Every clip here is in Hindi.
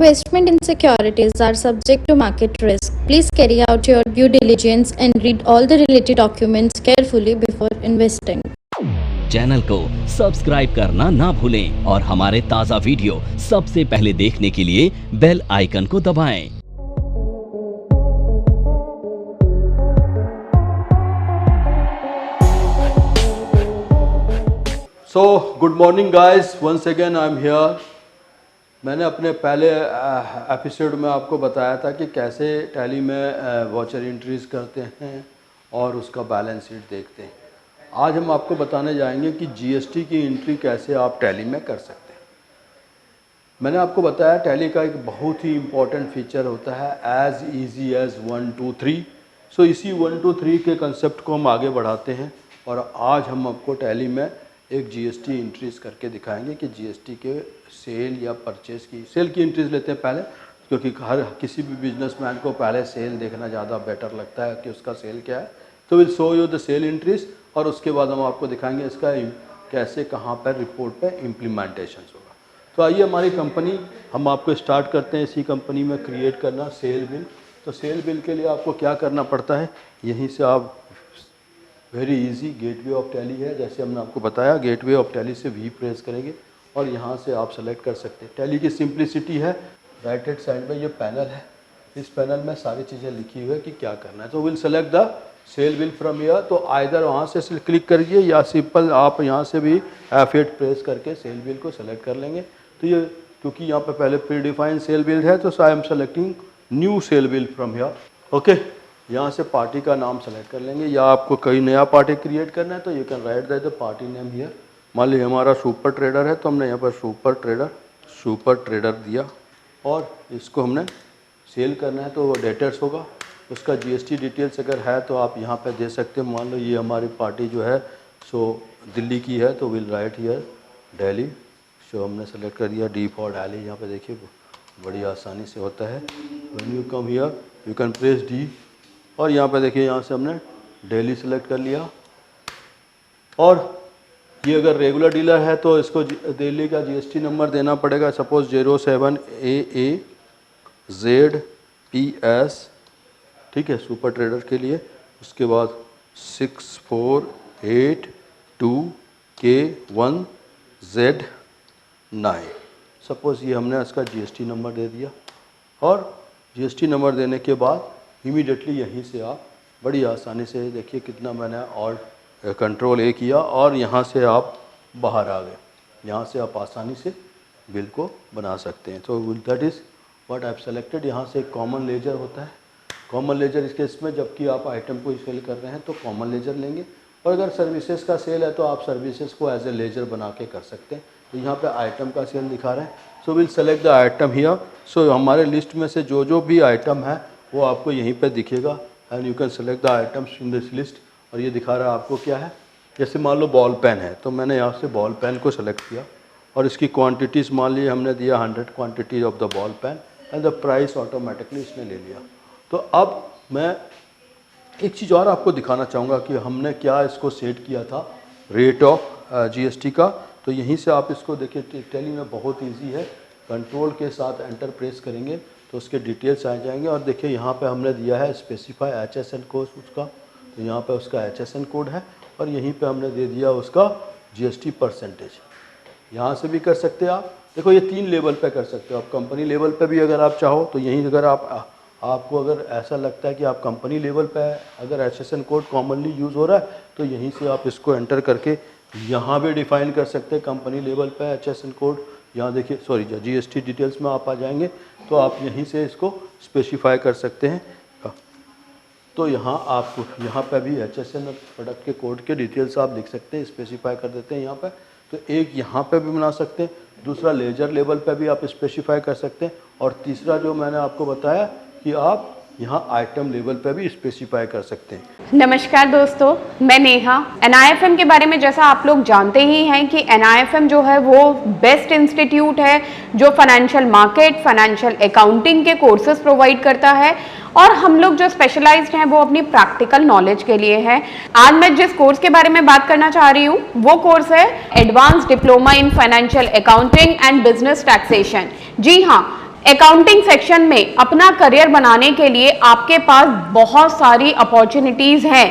Investment in securities are subject to market risk. Please carry out your due diligence and read all the related documents carefully before investing. Channel को सब्सक्राइब करना ना भूलें और हमारे ताज़ा वीडियो सबसे पहले देखने के लिए बेल आइकन को दबाएं। So good morning guys, once again I am here. मैंने अपने पहले एपिसोड में आपको बताया था कि कैसे टैली में वॉचर एंट्रीज करते हैं और उसका बैलेंस शीट देखते हैं। आज हम आपको बताने जाएंगे कि जीएसटी की एंट्री कैसे आप टैली में कर सकते हैं। मैंने आपको बताया टैली का एक बहुत ही इम्पोर्टेंट फीचर होता है एज ईजी एज 1 2 3। सो इसी 1 2 3 के कंसेप्ट को हम आगे बढ़ाते हैं और आज हम आपको टैली में एक जीएसटी एंट्रीज करके दिखाएंगे कि जीएसटी के सेल या परचेज़ की सेल की एंट्रीज लेते हैं पहले, क्योंकि हर किसी भी बिजनेसमैन को पहले सेल देखना ज़्यादा बेटर लगता है कि उसका सेल क्या है। तो will show you the sale entries और उसके बाद हम आपको दिखाएंगे इसका कैसे कहाँ पर रिपोर्ट पे इम्प्लीमेंटेशन होगा। तो आइए हमारी कंपनी, हम आपको स्टार्ट करते हैं इसी कंपनी में क्रिएट करना सेल बिल। तो सेल बिल के लिए आपको क्या करना पड़ता है, यहीं से आप very easy gateway of tally है, जैसे हमने आपको बताया गेटवे ऑफ टैली से वी प्रेस करेंगे और यहाँ से आप सेलेक्ट कर सकते हैं। टैली की सिंप्लिसिटी है, राइट हैंड साइड में ये पैनल है, इस पैनल में सारी चीज़ें लिखी हुई है कि क्या करना है। तो will select the sale bill from here, तो आइदर वहाँ से क्लिक करिए या सिंपल आप यहाँ से भी F8 प्रेस करके सेल बिल को सेलेक्ट कर लेंगे। तो ये क्योंकि यहाँ पे पहले प्री डिफाइंड सेल बिल है तो I am selecting new sale bill from here. Okay, यहाँ से पार्टी का नाम सेलेक्ट कर लेंगे या आपको कोई नया पार्टी क्रिएट करना है तो you can write the party name here. मान लीजिए हमारा सुपर ट्रेडर है तो हमने यहाँ पर सुपर ट्रेडर दिया और इसको हमने सेल करना है तो वो डेटर्स होगा। उसका जीएसटी डिटेल्स अगर है तो आप यहाँ पे दे सकते हैं। मान लो ये हमारी पार्टी जो है सो दिल्ली की है तो विल राइट हियर दिल्ली। सो हमने सेलेक्ट कर दिया डी फॉर दिल्ली। यहाँ पे देखिए बड़ी आसानी से होता है। When you come here you can press D और यहाँ पे देखिए यहाँ से हमने दिल्ली सेलेक्ट कर लिया। और ये अगर रेगुलर डीलर है तो इसको दिल्ली का जीएसटी नंबर देना पड़ेगा। सपोज 07AAZPS, ठीक है, सुपर ट्रेडर के लिए। उसके बाद 6482K1Z9, सपोज ये हमने इसका जीएसटी नंबर दे दिया। और जीएसटी नंबर देने के बाद इमीडिएटली यहीं से आप बड़ी आसानी से देखिए कितना मैंने ऑल्ट कंट्रोल ए किया और यहाँ से आप बाहर आ गए। यहाँ से आप आसानी से बिल को बना सकते हैं। तो that is what I have selected. यहाँ से एक कॉमन लेजर होता है, कॉमन लेजर इसके इसमें जबकि आप आइटम को सेल कर रहे हैं तो कॉमन लेजर लेंगे। और अगर सर्विसेज का सेल है तो आप सर्विसेज को एज ए लेजर बना के कर सकते हैं। तो यहाँ पे आइटम का सेल दिखा रहे हैं। So will select the item here. So हमारे लिस्ट में से जो भी आइटम है वो आपको यहीं पे दिखेगा and you can select the items in this list. और ये दिखा रहा है आपको क्या है, जैसे मान लो बॉल पेन है तो मैंने यहाँ से बॉल पेन को सेलेक्ट किया और इसकी क्वांटिटीज़ मान ली हमने दिया 100 quantity of the ball pen and the price automatically इसने ले लिया। तो अब मैं एक चीज़ और आपको दिखाना चाहूँगा कि हमने क्या इसको सेट किया था रेट ऑफ जीएसटी का। तो यहीं से आप इसको देखिए टैली में बहुत ईजी है, कंट्रोल के साथ एंटर प्रेस करेंगे तो उसके डिटेल्स आ जाएंगे। और देखिए यहाँ पे हमने दिया है स्पेसिफाई HSN कोड उसका, तो यहाँ पे उसका HSN कोड है और यहीं पे हमने दे दिया उसका जीएसटी परसेंटेज। यहाँ से भी कर सकते हैं आप। देखो ये 3 लेवल पे कर सकते हो आप। कंपनी लेवल पे भी अगर आप चाहो तो यहीं अगर आपको अगर ऐसा लगता है कि आप कंपनी लेवल पे अगर HSN कोड कॉमनली यूज़ हो रहा है तो यहीं से आप इसको एंटर करके यहाँ भी डिफ़ाइन कर सकते हैं कंपनी लेवल पे HSN कोड। यहाँ देखिए सॉरी जीएसटी डिटेल्स में आप आ जाएंगे तो आप यहीं से इसको स्पेसिफाई कर सकते हैं। तो यहाँ आपको यहाँ पे भी HSN प्रोडक्ट के कोड के डिटेल्स आप लिख सकते हैं, स्पेसिफाई कर देते हैं यहाँ पे। तो एक यहाँ पे भी बना सकते हैं, दूसरा लेजर लेवल पे भी आप स्पेसिफाई कर सकते हैं और तीसरा जो मैंने आपको बताया कि आप यहाँ आइटम लेवल पे भी स्पेसिफाई कर सकते हैं। नमस्कार दोस्तों, मैं नेहा। NIFM के बारे में जैसा आप लोग जानते ही हैं कि NIFM जो है वो बेस्ट इंस्टीट्यूट है जो फाइनेंशियल मार्केट, फाइनेंशियल अकाउंटिंग के कोर्सेज प्रोवाइड करता है और हम लोग जो स्पेशलाइज्ड हैं वो अपनी प्रैक्टिकल नॉलेज के लिए है। आज मैं जिस कोर्स के बारे में बात करना चाह रही हूँ वो कोर्स है advance diploma in financial accounting and business taxation. जी हाँ, अकाउंटिंग सेक्शन में अपना करियर बनाने के लिए आपके पास बहुत सारी अपॉर्चुनिटीज हैं।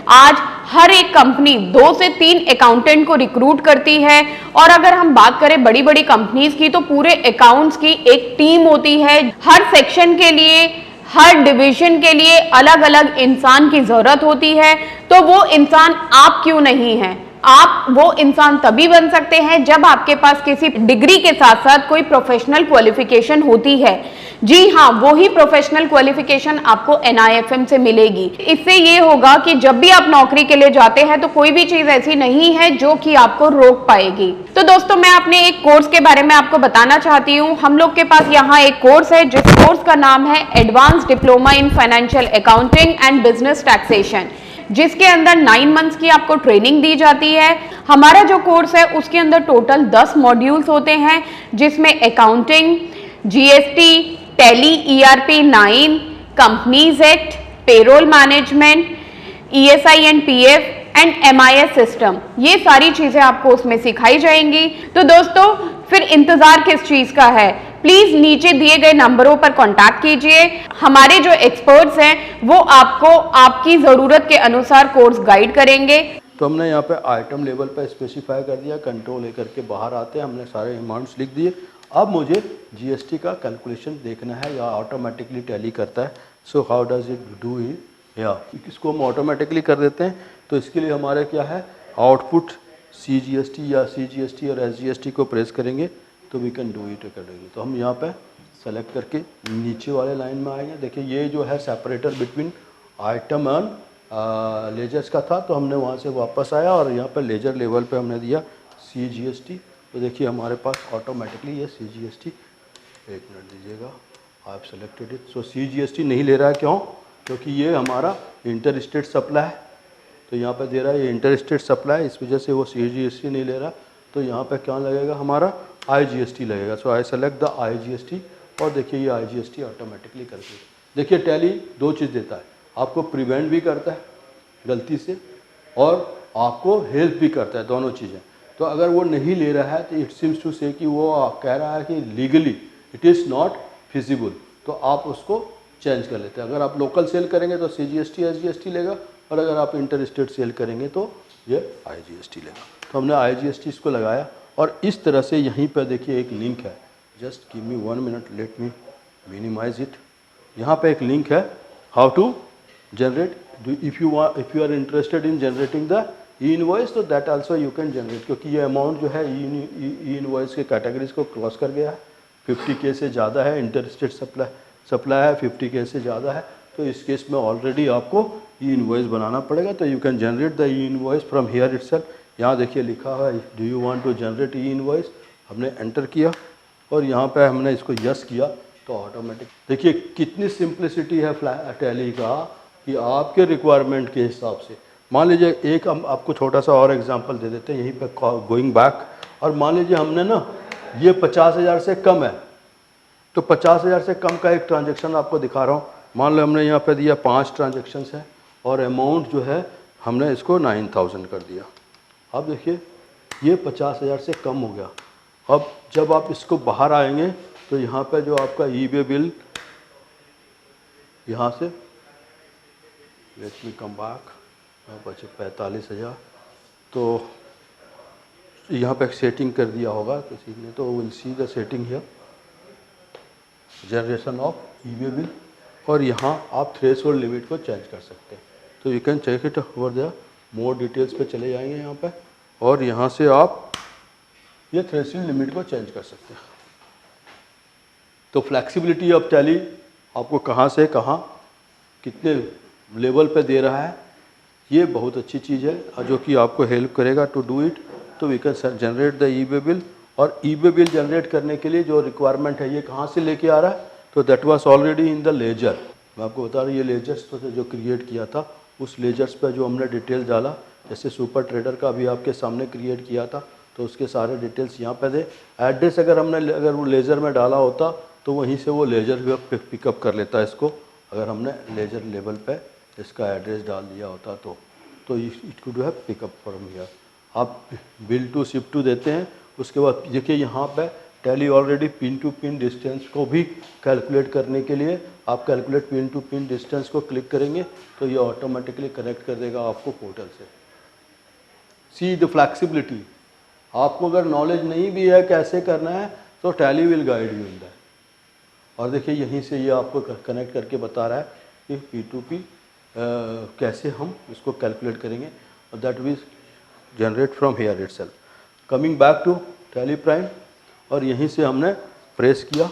आज हर एक कंपनी 2 से 3 अकाउंटेंट को रिक्रूट करती है, और अगर हम बात करें बड़ी बड़ी कंपनीज की तो पूरे अकाउंट्स की एक टीम होती है। हर सेक्शन के लिए, हर डिवीजन के लिए अलग अलग इंसान की जरूरत होती है। तो वो इंसान आप क्यों नहीं है? आप वो इंसान तभी बन सकते हैं जब आपके पास किसी डिग्री के साथ साथ कोई प्रोफेशनल क्वालिफिकेशन होती है। जी हाँ, वो ही प्रोफेशनल क्वालिफिकेशन आपको NIFM से मिलेगी। इससे ये होगा कि जब भी आप नौकरी के लिए जाते हैं तो कोई भी चीज ऐसी नहीं है जो कि आपको रोक पाएगी। तो दोस्तों, मैं अपने एक कोर्स के बारे में आपको बताना चाहती हूँ। हम लोग के पास यहाँ एक कोर्स है जिस कोर्स का नाम है advance diploma in financial accounting and business taxation, जिसके अंदर 9 मंथ्स की आपको ट्रेनिंग दी जाती है। हमारा जो कोर्स है उसके अंदर टोटल 10 मॉड्यूल्स होते हैं, जिसमें accounting, GST, tally, ERP 9, companies act, payroll management, ESI and PF and MIS system, ये सारी चीजें आपको उसमें सिखाई जाएंगी। तो दोस्तों, फिर इंतजार किस चीज का है? प्लीज नीचे दिए गए नंबरों पर कांटेक्ट कीजिए। हमारे जो एक्सपर्ट्स हैं वो आपको आपकी जरूरत के अनुसार कोर्स गाइड करेंगे। तो हमने यहाँ पे आइटम लेवल पे स्पेसिफाई कर दिया, कंट्रोल लेकर के बाहर आते हैं, हमने सारे अमाउंट्स लिख दिए। अब मुझे GST का कैलकुलेशन देखना है, या ऑटोमेटिकली टैली करता है। So how does it do it? या इसको हम ऑटोमेटिकली कर देते हैं। तो इसके लिए हमारे क्या है, आउटपुट CGST या CGST और SGST को प्रेस करेंगे तो we can do it accordingly. तो हम यहाँ पे सेलेक्ट करके नीचे वाले लाइन में आएंगे। देखिए ये जो है separator between item and ledgers का था, तो हमने वहाँ से वापस आया और यहाँ पे लेजर लेवल पे हमने दिया CGST। तो देखिए हमारे पास ऑटोमेटिकली ये CGST, एक मिनट दीजिएगा, आप सेलेक्टेड इट। सो CGST नहीं ले रहा है, क्यों? क्योंकि ये हमारा इंटर स्टेट सप्लाई है। तो यहाँ पे दे रहा है ये इंटर स्टेट सप्लाई, इस वजह से वो CGST नहीं ले रहा। तो यहाँ पे क्या लगेगा, हमारा IGST लगेगा। सो आई सेलेक्ट द IGST, और देखिए ये IGST ऑटोमेटिकली करके। देखिए टैली 2 चीज़ देता है, आपको प्रिवेंट भी करता है गलती से और आपको हेल्प भी करता है, दोनों चीज़ें। तो अगर वो नहीं ले रहा है तो इट सीम्स टू से कि वो कह रहा है कि legally it is not feasible, तो आप उसको चेंज कर लेते हैं। अगर आप लोकल सेल करेंगे तो CGST SGST लेगा, और अगर आप इंटर स्टेट सेल करेंगे तो ये IGST लेगा। तो हमने IGST इसको लगाया, और इस तरह से यहीं पर देखिए एक लिंक है। Just give me 1 minute, let me minimise it. यहाँ पे एक लिंक है, how to generate, if you are interested in generating the e invoice, तो that also you can generate. क्योंकि ये अमाउंट जो है E-इनवॉइस के कैटेगरीज को क्रॉस कर गया है, 50K से ज़्यादा है, इंटर स्टेट सप्लाई है 50K से ज़्यादा है। तो इस केस में ऑलरेडी आपको E-इनवॉइस बनाना पड़ेगा। तो you can generate the e invoice from here itself. यहाँ देखिए लिखा है do you want to generate e invoice, हमने एंटर किया और यहाँ पे हमने इसको यस किया तो ऑटोमेटिक। देखिए कितनी सिंप्लिसिटी है टैली का कि आपके रिक्वायरमेंट के हिसाब से। मान लीजिए एक हम आपको छोटा सा और एग्जांपल दे देते हैं यहीं पे गोइंग बैक, और मान लीजिए हमने ना ये 50,000 से कम है, तो 50,000 से कम का एक ट्रांजेक्शन आपको दिखा रहा हूँ। मान लो हमने यहाँ पे दिया 5 ट्रांजेक्शन्स है और अमाउंट जो है हमने इसको 9,000 कर दिया। अब देखिए ये 50,000 से कम हो गया। अब जब आप इसको बाहर आएंगे तो यहाँ पे जो आपका ई-वे बिल, यहाँ से लेट मी कम बैक, बचे 45,000, तो यहाँ पे सेटिंग कर दिया होगा किसी ने, तो will see the setting here, generation of e-way bill, और यहाँ आप थ्रेशोल्ड लिमिट को चेंज कर सकते हैं। तो you can check it over there, more details पे चले जाएंगे यहाँ पे, और यहाँ से आप ये थ्रेशोल्ड लिमिट को चेंज कर सकते हैं। तो फ्लेक्सिबिलिटी ऑफ टैली आपको कहाँ से कहाँ कितने लेवल पे दे रहा है, ये बहुत अच्छी चीज़ है जो कि आपको हेल्प करेगा टू डू इट। तो we can generate the e-way bill, और ई-वे बिल जनरेट करने के लिए जो रिक्वायरमेंट है ये कहाँ से लेके आ रहा है, तो that was already in the ledger. मैं आपको बता रहा हूँ ये लेजर्स तो जो क्रिएट किया था, उस लेजर्स पे जो हमने डिटेल डाला, जैसे सुपर ट्रेडर का भी आपके सामने क्रिएट किया था, तो उसके सारे डिटेल्स यहाँ पे दे। एड्रेस अगर वो लेजर में डाला होता तो वहीं से वो लेजर पिकअप कर लेता है इसको, अगर हमने लेजर लेवल पे इसका एड्रेस डाल दिया होता तो it could have pick up from here. आप बिल टू शिप टू देते हैं, उसके बाद देखिए यहाँ पे Tally already pin to pin distance को भी कैलकुलेट करने के लिए आप calculate pin to pin distance को क्लिक करेंगे तो ये ऑटोमेटिकली कनेक्ट कर देगा आपको पोर्टल से। See the flexibility. आपको अगर नॉलेज नहीं भी है कैसे करना है तो tally will guide you in that. और देखिए यहीं से ये आपको कनेक्ट करके बता रहा है कि P2P कैसे हम इसको कैलकुलेट करेंगे और that will generate from here itself. Coming back to Tally Prime और यहीं से हमने प्रेस किया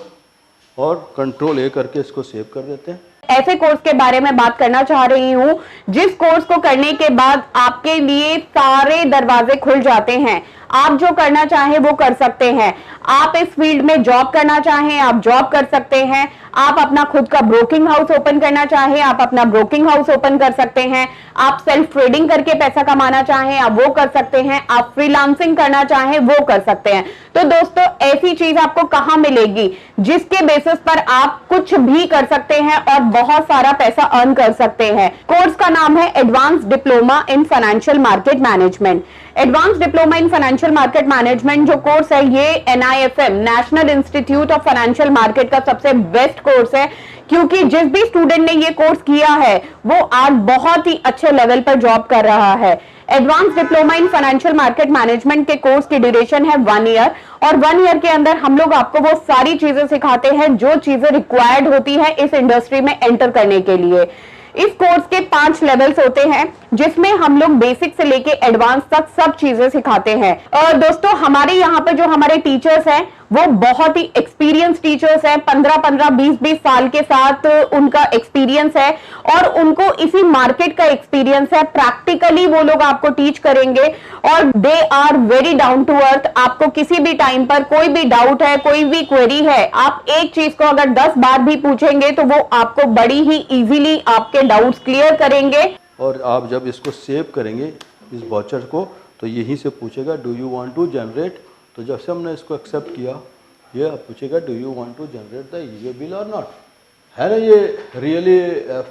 और कंट्रोल A करके इसको सेव कर देते हैं। ऐसे कोर्स के बारे में बात करना चाह रही हूं जिस कोर्स को करने के बाद आपके लिए सारे दरवाजे खुल जाते हैं। आप जो करना चाहें वो कर सकते हैं। आप इस फील्ड में जॉब करना चाहें आप जॉब कर सकते हैं। आप अपना खुद का ब्रोकिंग हाउस ओपन करना चाहें आप अपना ब्रोकिंग हाउस ओपन कर सकते हैं। आप सेल्फ ट्रेडिंग करके पैसा कमाना चाहें आप वो कर सकते हैं। आप फ्रीलांसिंग करना चाहें वो कर सकते हैं। तो दोस्तों ऐसी चीज आपको कहां मिलेगी जिसके बेसिस पर आप कुछ भी कर सकते हैं और बहुत सारा पैसा अर्न कर सकते हैं। कोर्स का नाम है advance diploma in financial market management. Advance diploma in financial market management जो कोर्स है ये NIFM national institute of financial market का सबसे बेस्ट कोर्स है, क्योंकि जिस भी स्टूडेंट ने ये कोर्स किया है वो आज बहुत ही अच्छे लेवल पर जॉब कर रहा है। Advance diploma in financial market management के कोर्स की ड्यूरेशन है 1 ईयर और 1 ईयर के अंदर हम लोग आपको वो सारी चीजें सिखाते हैं जो चीजें रिक्वायर्ड होती है इस इंडस्ट्री में एंटर करने के लिए। इस कोर्स के 5 लेवल्स होते हैं जिसमें हम लोग बेसिक से लेके एडवांस तक सब चीजें सिखाते हैं। और दोस्तों हमारे यहाँ पे जो हमारे टीचर्स हैं वो बहुत ही एक्सपीरियंस टीचर्स हैं। 15-15 20-20 साल के साथ उनका एक्सपीरियंस है और उनको इसी मार्केट का एक्सपीरियंस है। प्रैक्टिकली वो लोग आपको टीच करेंगे और they are very down to earth. आपको किसी भी टाइम पर कोई भी डाउट है कोई भी क्वेरी है आप एक चीज को अगर 10 बार भी पूछेंगे तो वो आपको बड़ी ही इजीली आपके डाउट्स क्लियर करेंगे। और आप जब इसको सेव करेंगे इस वाउचर को तो यहीं से पूछेगा do you want to generate. तो जब से हमने इसको एक्सेप्ट किया ये अब पूछेगा do you want to generate the e-way bill और नॉट। है ना ये really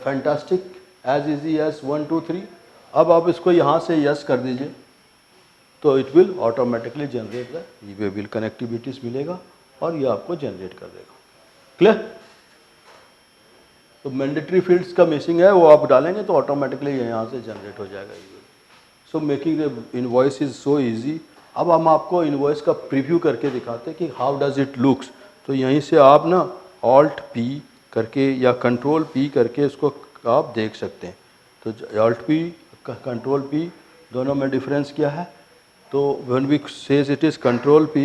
fantastic as easy as 1 2 3। अब आप इसको यहाँ से यस कर दीजिए तो it will automatically generate the e-way bill. Connectivities मिलेगा और ये आपको जनरेट कर देगा। क्लियर। तो मैंडेटरी फील्ड्स का मिसिंग है वो आप डालेंगे तो ऑटोमेटिकली यहाँ से जनरेट हो जाएगा e-way bill. So making the invoice is so easy. अब हम आपको इनवॉइस का प्रीव्यू करके दिखाते हैं कि हाउ डज इट लुक्स। तो यहीं से आप ना Alt P करके या Control P करके इसको आप देख सकते हैं। तो Alt P Control P दोनों में डिफरेंस क्या है। तो when we says it is Control P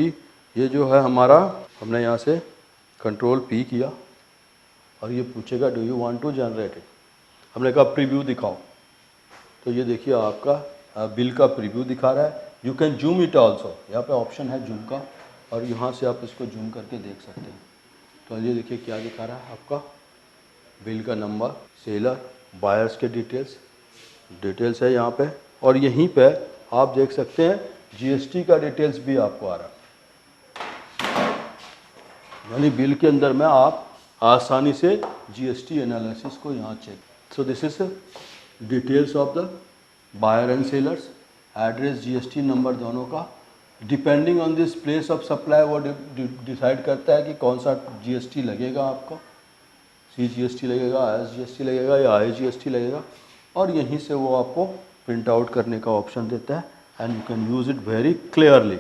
ये जो है हमारा हमने यहाँ से Control P किया और ये पूछेगा do you want to generate it. हमने कहा प्रीव्यू दिखाओ तो ये देखिए आपका बिल का प्रीव्यू दिखा रहा है। You can zoom it also. यहाँ पे ऑप्शन है जूम का और यहाँ से आप इसको जूम करके देख सकते हैं। तो ये देखिए क्या दिखा रहा है आपका बिल का नंबर सेलर बायर्स के डिटेल्स है यहाँ पे। और यहीं पे आप देख सकते हैं GST का डिटेल्स भी आपको आ रहा है। यानी बिल के अंदर में आप आसानी से GST एनालिसिस को यहाँ check. So this is details of the buyer and sellers. Address GST number दोनों का depending on this place of supply वो डिसाइड करता है कि कौन सा GST लगेगा आपको। CGST लगेगा SGST लगेगा या IGST लगेगा। और यहीं से वो आपको प्रिंट आउट करने का ऑप्शन देता है and you can use it very clearly.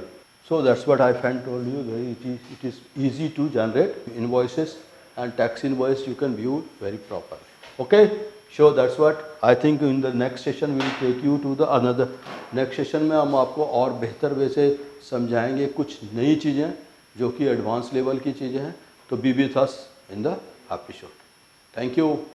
So that's what I fan told you very it is easy to generate invoices and tax invoice you can view very properly. Okay, so that's what I think in the next session we will take you to the another next session में हम आपको और बेहतर वे से समझाएंगे कुछ नई चीज़ें जो कि एडवांस लेवल की चीज़ें हैं। तो B with us in the episode. Thank you.